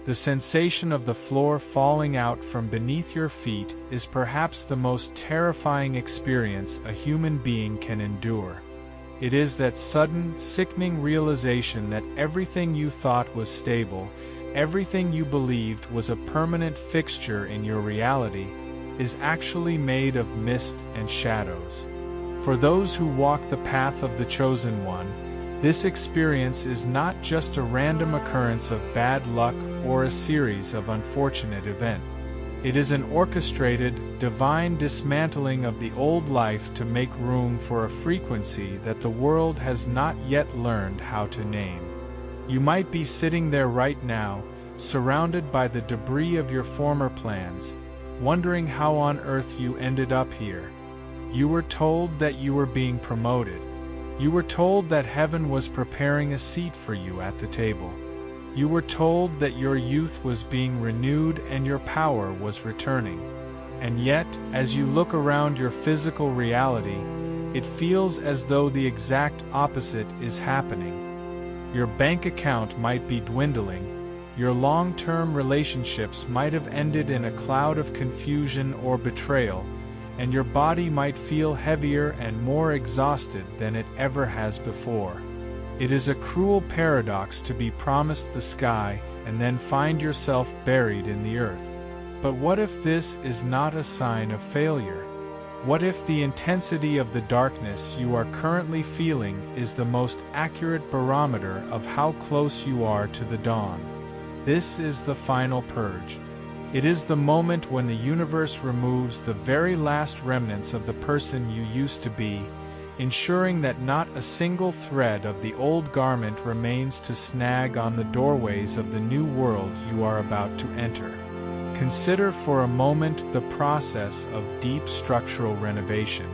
The sensation of the floor falling out from beneath your feet is perhaps the most terrifying experience a human being can endure. It is that sudden, sickening realization that everything you thought was stable, everything you believed was a permanent fixture in your reality, is actually made of mist and shadows. For those who walk the path of the chosen one, this experience is not just a random occurrence of bad luck or a series of unfortunate events. It is an orchestrated, divine dismantling of the old life to make room for a frequency that the world has not yet learned how to name. You might be sitting there right now, surrounded by the debris of your former plans, wondering how on earth you ended up here. You were told that you were being promoted. You were told that heaven was preparing a seat for you at the table. You were told that your youth was being renewed and your power was returning. And yet, as you look around your physical reality, it feels as though the exact opposite is happening. Your bank account might be dwindling. Your long-term relationships might have ended in a cloud of confusion or betrayal, and your body might feel heavier and more exhausted than it ever has before. It is a cruel paradox to be promised the sky and then find yourself buried in the earth. But what if this is not a sign of failure? What if the intensity of the darkness you are currently feeling is the most accurate barometer of how close you are to the dawn? This is the final purge. It is the moment when the universe removes the very last remnants of the person you used to be, ensuring that not a single thread of the old garment remains to snag on the doorways of the new world you are about to enter. Consider for a moment the process of deep structural renovation.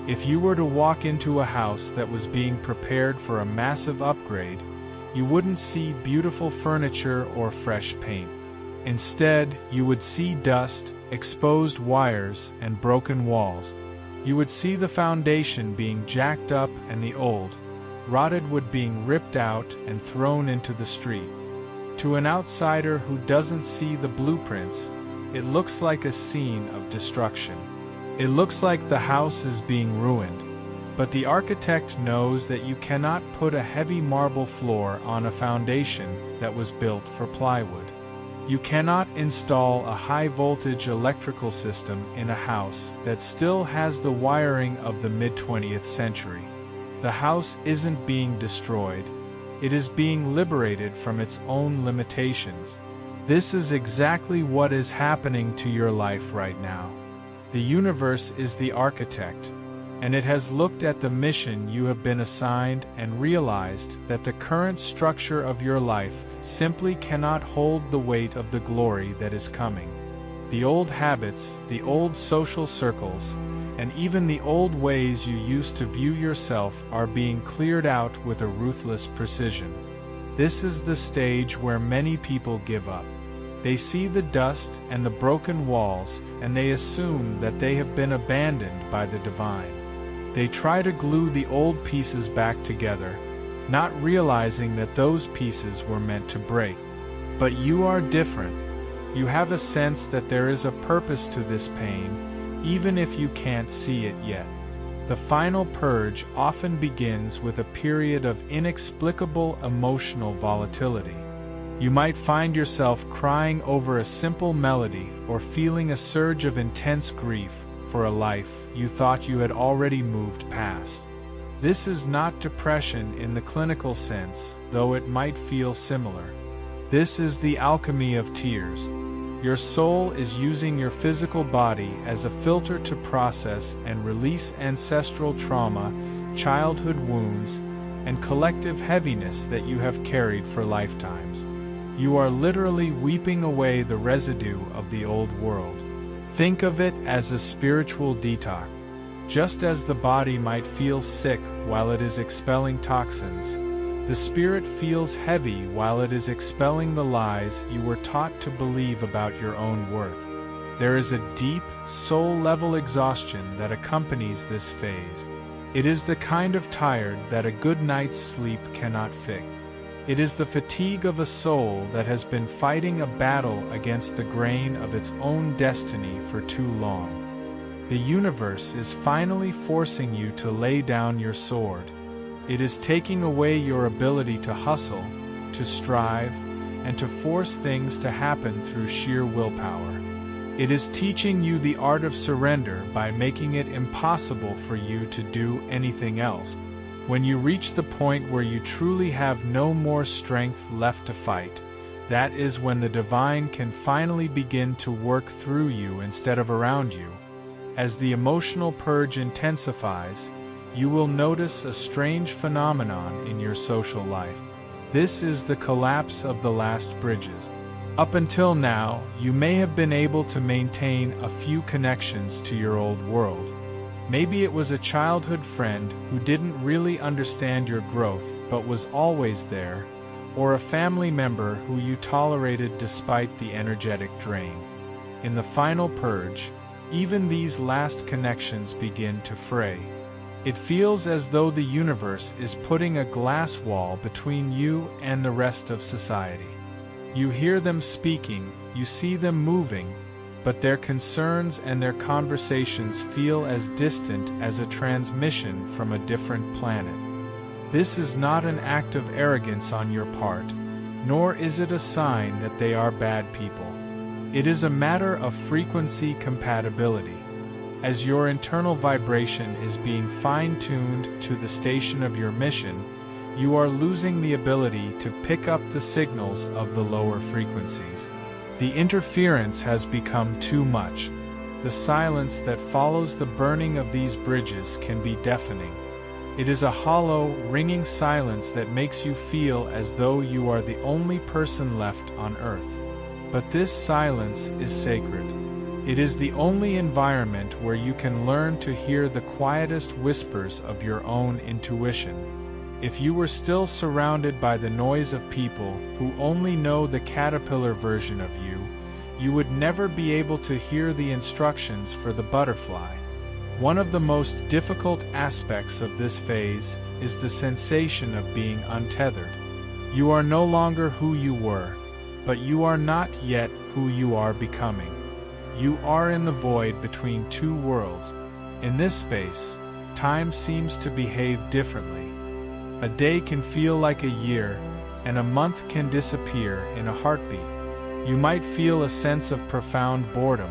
If you were to walk into a house that was being prepared for a massive upgrade, you wouldn't see beautiful furniture or fresh paint. Instead, you would see dust, exposed wires, and broken walls. You would see the foundation being jacked up and the old, rotted wood being ripped out and thrown into the street. To an outsider who doesn't see the blueprints, it looks like a scene of destruction. It looks like the house is being ruined. But the architect knows that you cannot put a heavy marble floor on a foundation that was built for plywood. You cannot install a high-voltage electrical system in a house that still has the wiring of the mid-20th century. The house isn't being destroyed. It is being liberated from its own limitations. This is exactly what is happening to your life right now. The universe is the architect, and it has looked at the mission you have been assigned and realized that the current structure of your life simply cannot hold the weight of the glory that is coming. The old habits, the old social circles, and even the old ways you used to view yourself are being cleared out with a ruthless precision. This is the stage where many people give up. They see the dust and the broken walls, and they assume that they have been abandoned by the divine. They try to glue the old pieces back together, not realizing that those pieces were meant to break. But you are different. You have a sense that there is a purpose to this pain, even if you can't see it yet. The final purge often begins with a period of inexplicable emotional volatility. You might find yourself crying over a simple melody or feeling a surge of intense grief for a life you thought you had already moved past. This is not depression in the clinical sense, though it might feel similar. This is the alchemy of tears. Your soul is using your physical body as a filter to process and release ancestral trauma, childhood wounds, and collective heaviness that you have carried for lifetimes. You are literally weeping away the residue of the old world. Think of it as a spiritual detox. Just as the body might feel sick while it is expelling toxins, the spirit feels heavy while it is expelling the lies you were taught to believe about your own worth. There is a deep, soul-level exhaustion that accompanies this phase. It is the kind of tired that a good night's sleep cannot fix. It is the fatigue of a soul that has been fighting a battle against the grain of its own destiny for too long. The universe is finally forcing you to lay down your sword. It is taking away your ability to hustle, to strive, and to force things to happen through sheer willpower. It is teaching you the art of surrender by making it impossible for you to do anything else. When you reach the point where you truly have no more strength left to fight, that is when the divine can finally begin to work through you instead of around you. As the emotional purge intensifies, you will notice a strange phenomenon in your social life. This is the collapse of the last bridges. Up until now, you may have been able to maintain a few connections to your old world. Maybe it was a childhood friend who didn't really understand your growth but was always there, or a family member who you tolerated despite the energetic drain. In the final purge, even these last connections begin to fray. It feels as though the universe is putting a glass wall between you and the rest of society. You hear them speaking, you see them moving, but their concerns and their conversations feel as distant as a transmission from a different planet. This is not an act of arrogance on your part, nor is it a sign that they are bad people. It is a matter of frequency compatibility. As your internal vibration is being fine-tuned to the station of your mission, you are losing the ability to pick up the signals of the lower frequencies. The interference has become too much. The silence that follows the burning of these bridges can be deafening. It is a hollow, ringing silence that makes you feel as though you are the only person left on Earth. But this silence is sacred. It is the only environment where you can learn to hear the quietest whispers of your own intuition. If you were still surrounded by the noise of people who only know the caterpillar version of you, you would never be able to hear the instructions for the butterfly. One of the most difficult aspects of this phase is the sensation of being untethered. You are no longer who you were, but you are not yet who you are becoming. You are in the void between two worlds. In this space, time seems to behave differently. A day can feel like a year, and a month can disappear in a heartbeat. You might feel a sense of profound boredom,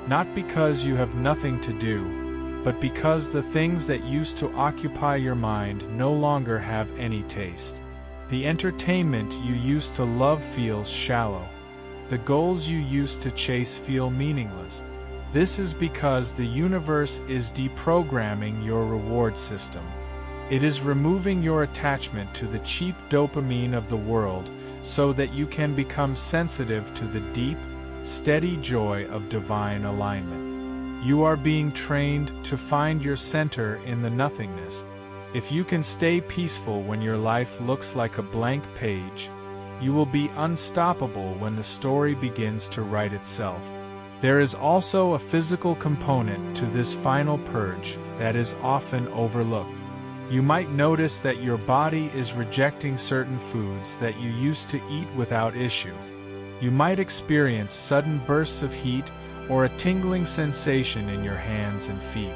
not because you have nothing to do, but because the things that used to occupy your mind no longer have any taste. The entertainment you used to love feels shallow. The goals you used to chase feel meaningless. This is because the universe is deprogramming your reward system. It is removing your attachment to the cheap dopamine of the world so that you can become sensitive to the deep, steady joy of divine alignment. You are being trained to find your center in the nothingness. If you can stay peaceful when your life looks like a blank page, you will be unstoppable when the story begins to write itself. There is also a physical component to this final purge that is often overlooked. You might notice that your body is rejecting certain foods that you used to eat without issue. You might experience sudden bursts of heat or a tingling sensation in your hands and feet.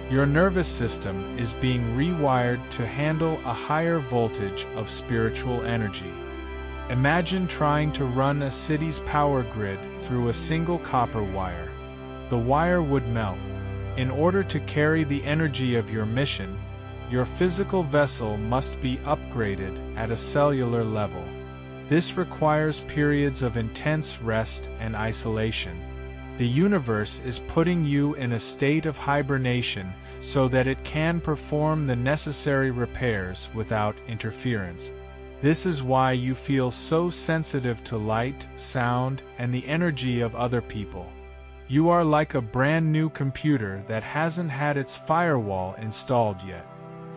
Your nervous system is being rewired to handle a higher voltage of spiritual energy. Imagine trying to run a city's power grid through a single copper wire. The wire would melt. In order to carry the energy of your mission, your physical vessel must be upgraded at a cellular level. This requires periods of intense rest and isolation. The universe is putting you in a state of hibernation so that it can perform the necessary repairs without interference. This is why you feel so sensitive to light, sound, and the energy of other people. You are like a brand new computer that hasn't had its firewall installed yet.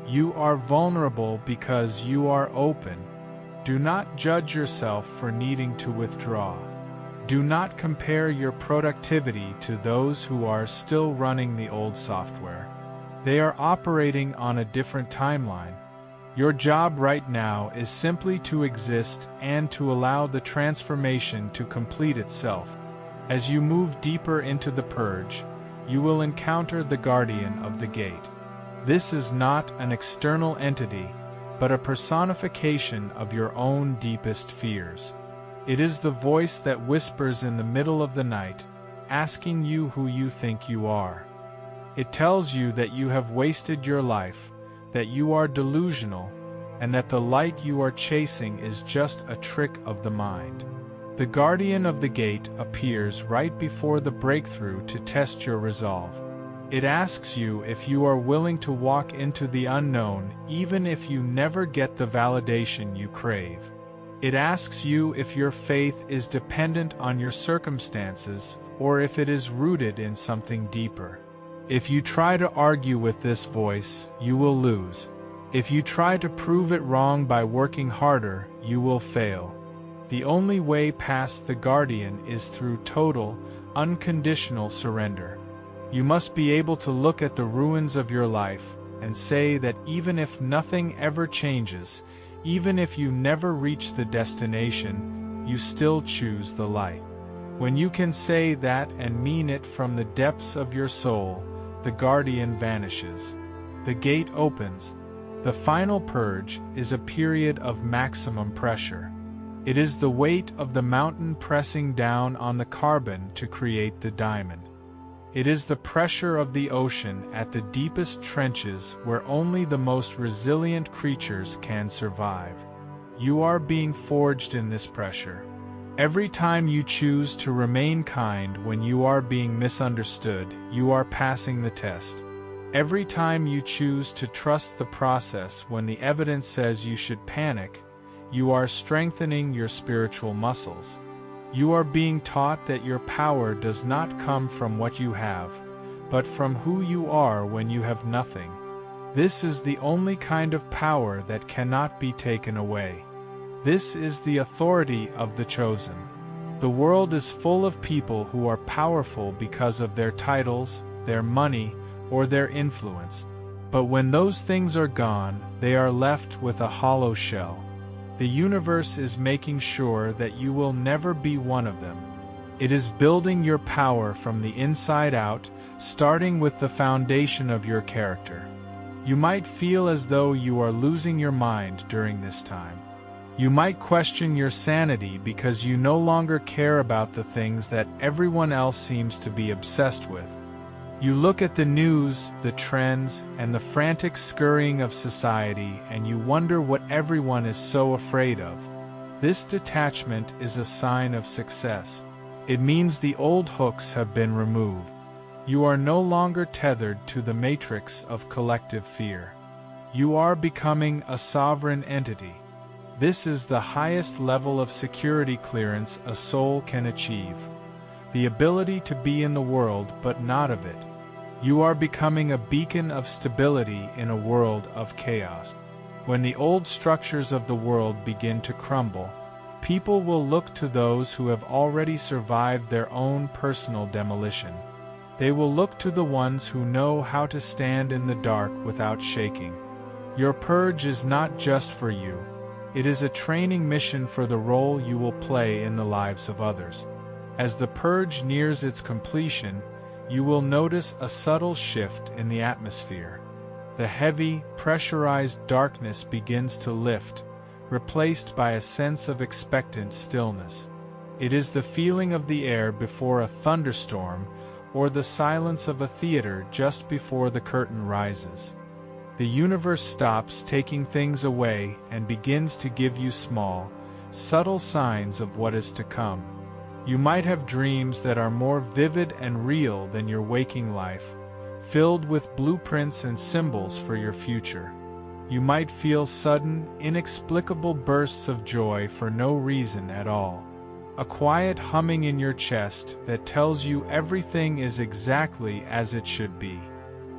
You are vulnerable because you are open. Do not judge yourself for needing to withdraw. Do not compare your productivity to those who are still running the old software. They are operating on a different timeline. Your job right now is simply to exist and to allow the transformation to complete itself. As you move deeper into the purge, you will encounter the guardian of the gate. This is not an external entity, but a personification of your own deepest fears. It is the voice that whispers in the middle of the night, asking you who you think you are. It tells you that you have wasted your life, that you are delusional, and that the light you are chasing is just a trick of the mind. The guardian of the gate appears right before the breakthrough to test your resolve. It asks you if you are willing to walk into the unknown even if you never get the validation you crave. It asks you if your faith is dependent on your circumstances or if it is rooted in something deeper. If you try to argue with this voice, you will lose. If you try to prove it wrong by working harder, you will fail. The only way past the guardian is through total, unconditional surrender. You must be able to look at the ruins of your life and say that even if nothing ever changes, even if you never reach the destination, you still choose the light. When you can say that and mean it from the depths of your soul, the guardian vanishes. The gate opens. The final purge is a period of maximum pressure. It is the weight of the mountain pressing down on the carbon to create the diamond. It is the pressure of the ocean at the deepest trenches where only the most resilient creatures can survive. You are being forged in this pressure. Every time you choose to remain kind when you are being misunderstood, you are passing the test. Every time you choose to trust the process when the evidence says you should panic, you are strengthening your spiritual muscles. You are being taught that your power does not come from what you have, but from who you are when you have nothing. This is the only kind of power that cannot be taken away. This is the authority of the chosen. The world is full of people who are powerful because of their titles, their money, or their influence. But when those things are gone, they are left with a hollow shell. The universe is making sure that you will never be one of them. It is building your power from the inside out, starting with the foundation of your character. You might feel as though you are losing your mind during this time. You might question your sanity because you no longer care about the things that everyone else seems to be obsessed with. You look at the news, the trends, and the frantic scurrying of society, and you wonder what everyone is so afraid of. This detachment is a sign of success. It means the old hooks have been removed. You are no longer tethered to the matrix of collective fear. You are becoming a sovereign entity. This is the highest level of security clearance a soul can achieve. The ability to be in the world but not of it. You are becoming a beacon of stability in a world of chaos. When the old structures of the world begin to crumble, people will look to those who have already survived their own personal demolition. They will look to the ones who know how to stand in the dark without shaking. Your purge is not just for you. It is a training mission for the role you will play in the lives of others. As the purge nears its completion, you will notice a subtle shift in the atmosphere. The heavy, pressurized darkness begins to lift, replaced by a sense of expectant stillness. It is the feeling of the air before a thunderstorm, or the silence of a theater just before the curtain rises. The universe stops taking things away and begins to give you small, subtle signs of what is to come. You might have dreams that are more vivid and real than your waking life, filled with blueprints and symbols for your future. You might feel sudden, inexplicable bursts of joy for no reason at all. A quiet humming in your chest that tells you everything is exactly as it should be.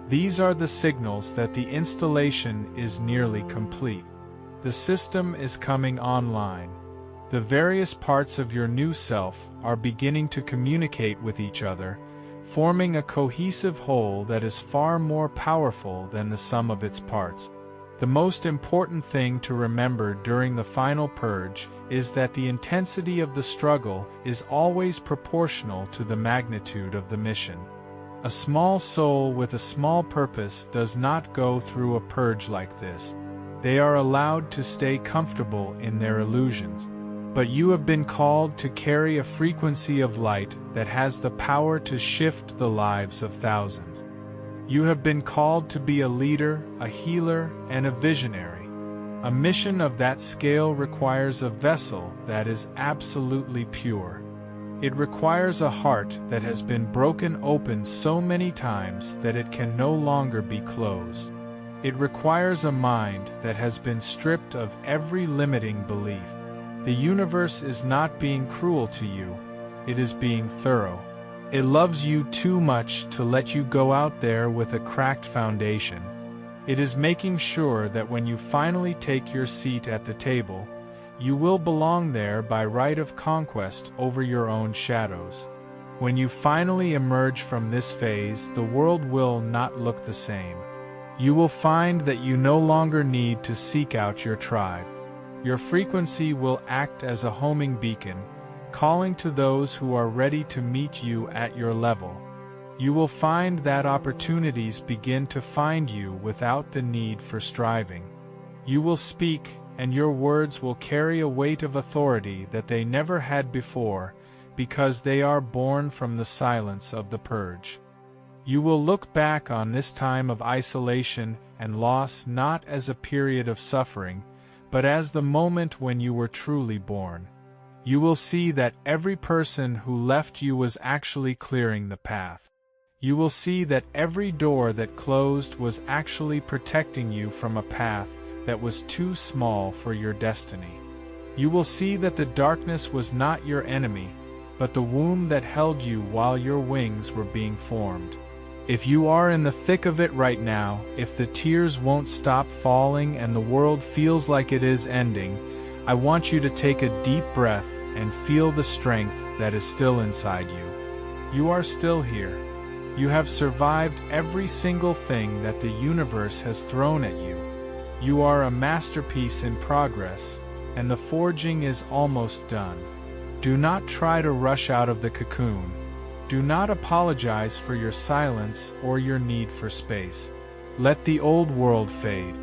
These are the signals that the installation is nearly complete. The system is coming online. The various parts of your new self are beginning to communicate with each other, forming a cohesive whole that is far more powerful than the sum of its parts. The most important thing to remember during the final purge is that the intensity of the struggle is always proportional to the magnitude of the mission. A small soul with a small purpose does not go through a purge like this. They are allowed to stay comfortable in their illusions. But you have been called to carry a frequency of light that has the power to shift the lives of thousands. You have been called to be a leader, a healer, and a visionary. A mission of that scale requires a vessel that is absolutely pure. It requires a heart that has been broken open so many times that it can no longer be closed. It requires a mind that has been stripped of every limiting belief. The universe is not being cruel to you, it is being thorough. It loves you too much to let you go out there with a cracked foundation. It is making sure that when you finally take your seat at the table, you will belong there by right of conquest over your own shadows. When you finally emerge from this phase, the world will not look the same. You will find that you no longer need to seek out your tribe. Your frequency will act as a homing beacon, calling to those who are ready to meet you at your level. You will find that opportunities begin to find you without the need for striving. You will speak, and your words will carry a weight of authority that they never had before, because they are born from the silence of the purge. You will look back on this time of isolation and loss not as a period of suffering, but as the moment when you were truly born. You will see that every person who left you was actually clearing the path. You will see that every door that closed was actually protecting you from a path that was too small for your destiny. You will see that the darkness was not your enemy, but the womb that held you while your wings were being formed. If you are in the thick of it right now, if the tears won't stop falling and the world feels like it is ending, I want you to take a deep breath and feel the strength that is still inside you. You are still here. You have survived every single thing that the universe has thrown at you. You are a masterpiece in progress, and the forging is almost done. Do not try to rush out of the cocoon. Do not apologize for your silence or your need for space. Let the old world fade.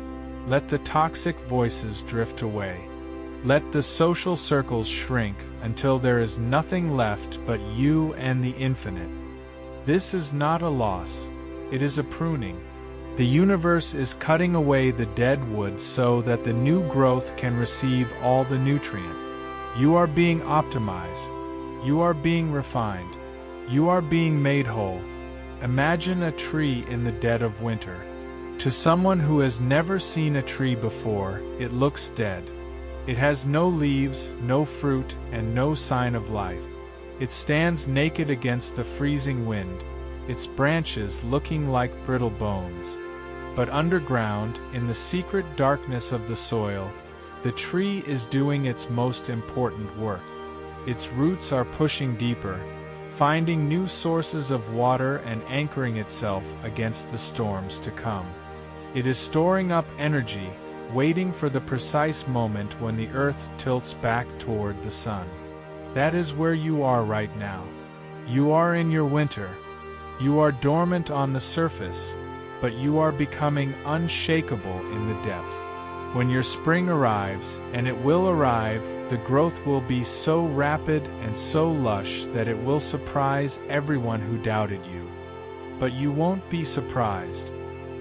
Let the toxic voices drift away. Let the social circles shrink until there is nothing left but you and the infinite. This is not a loss. It is a pruning. The universe is cutting away the dead wood so that the new growth can receive all the nutrient. You are being optimized. You are being refined. You are being made whole. Imagine a tree in the dead of winter. To someone who has never seen a tree before, it looks dead. It has no leaves, no fruit, and no sign of life. It stands naked against the freezing wind, its branches looking like brittle bones. But underground, in the secret darkness of the soil, the tree is doing its most important work. Its roots are pushing deeper, finding new sources of water and anchoring itself against the storms to come. It is storing up energy, waiting for the precise moment when the earth tilts back toward the sun. That is where you are right now. You are in your winter. You are dormant on the surface, but you are becoming unshakable in the depth. When your spring arrives, and it will arrive, the growth will be so rapid and so lush that it will surprise everyone who doubted you. But you won't be surprised.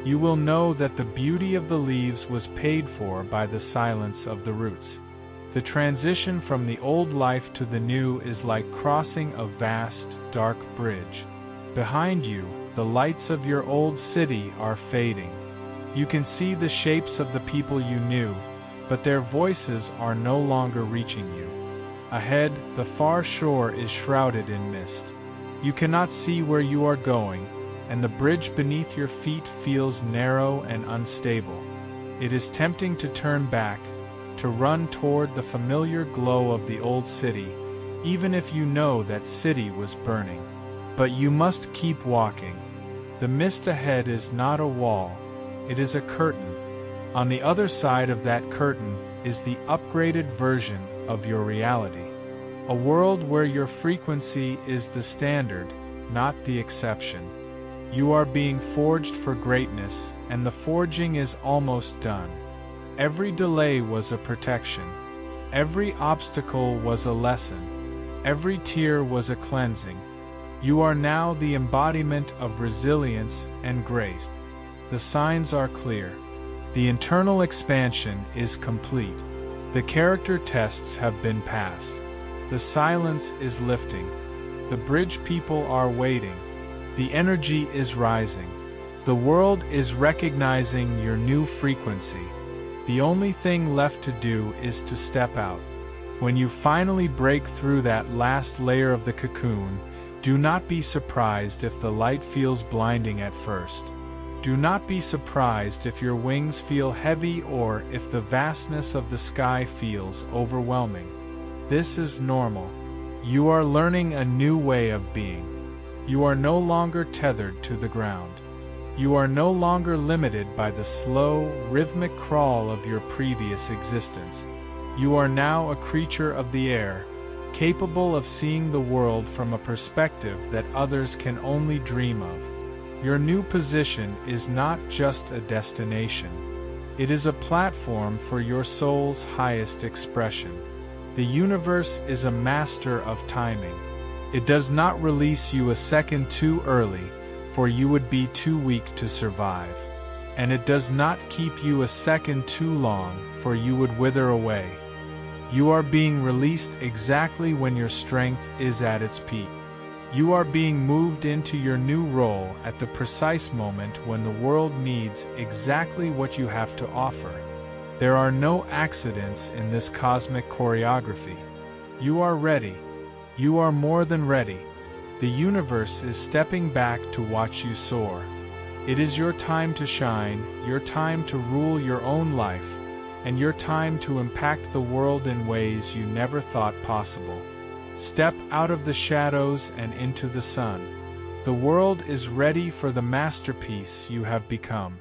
You will know that the beauty of the leaves was paid for by the silence of the roots. The transition from the old life to the new is like crossing a vast, dark bridge. Behind you, the lights of your old city are fading. You can see the shapes of the people you knew, but their voices are no longer reaching you. Ahead, the far shore is shrouded in mist. You cannot see where you are going, and the bridge beneath your feet feels narrow and unstable. It is tempting to turn back, to run toward the familiar glow of the old city, even if you know that city was burning. But you must keep walking. The mist ahead is not a wall, it is a curtain. On the other side of that curtain is the upgraded version of your reality. A world where your frequency is the standard, not the exception. You are being forged for greatness, and the forging is almost done. Every delay was a protection. Every obstacle was a lesson. Every tear was a cleansing. You are now the embodiment of resilience and grace. The signs are clear. The internal expansion is complete. The character tests have been passed. The silence is lifting. The bridge people are waiting. The energy is rising. The world is recognizing your new frequency. The only thing left to do is to step out. When you finally break through that last layer of the cocoon, do not be surprised if the light feels blinding at first. Do not be surprised if your wings feel heavy or if the vastness of the sky feels overwhelming. This is normal. You are learning a new way of being. You are no longer tethered to the ground. You are no longer limited by the slow, rhythmic crawl of your previous existence. You are now a creature of the air, capable of seeing the world from a perspective that others can only dream of. Your new position is not just a destination. It is a platform for your soul's highest expression. The universe is a master of timing. It does not release you a second too early, for you would be too weak to survive. And it does not keep you a second too long, for you would wither away. You are being released exactly when your strength is at its peak. You are being moved into your new role at the precise moment when the world needs exactly what you have to offer. There are no accidents in this cosmic choreography. You are ready. You are more than ready. The universe is stepping back to watch you soar. It is your time to shine, your time to rule your own life, and your time to impact the world in ways you never thought possible. Step out of the shadows and into the sun. The world is ready for the masterpiece you have become.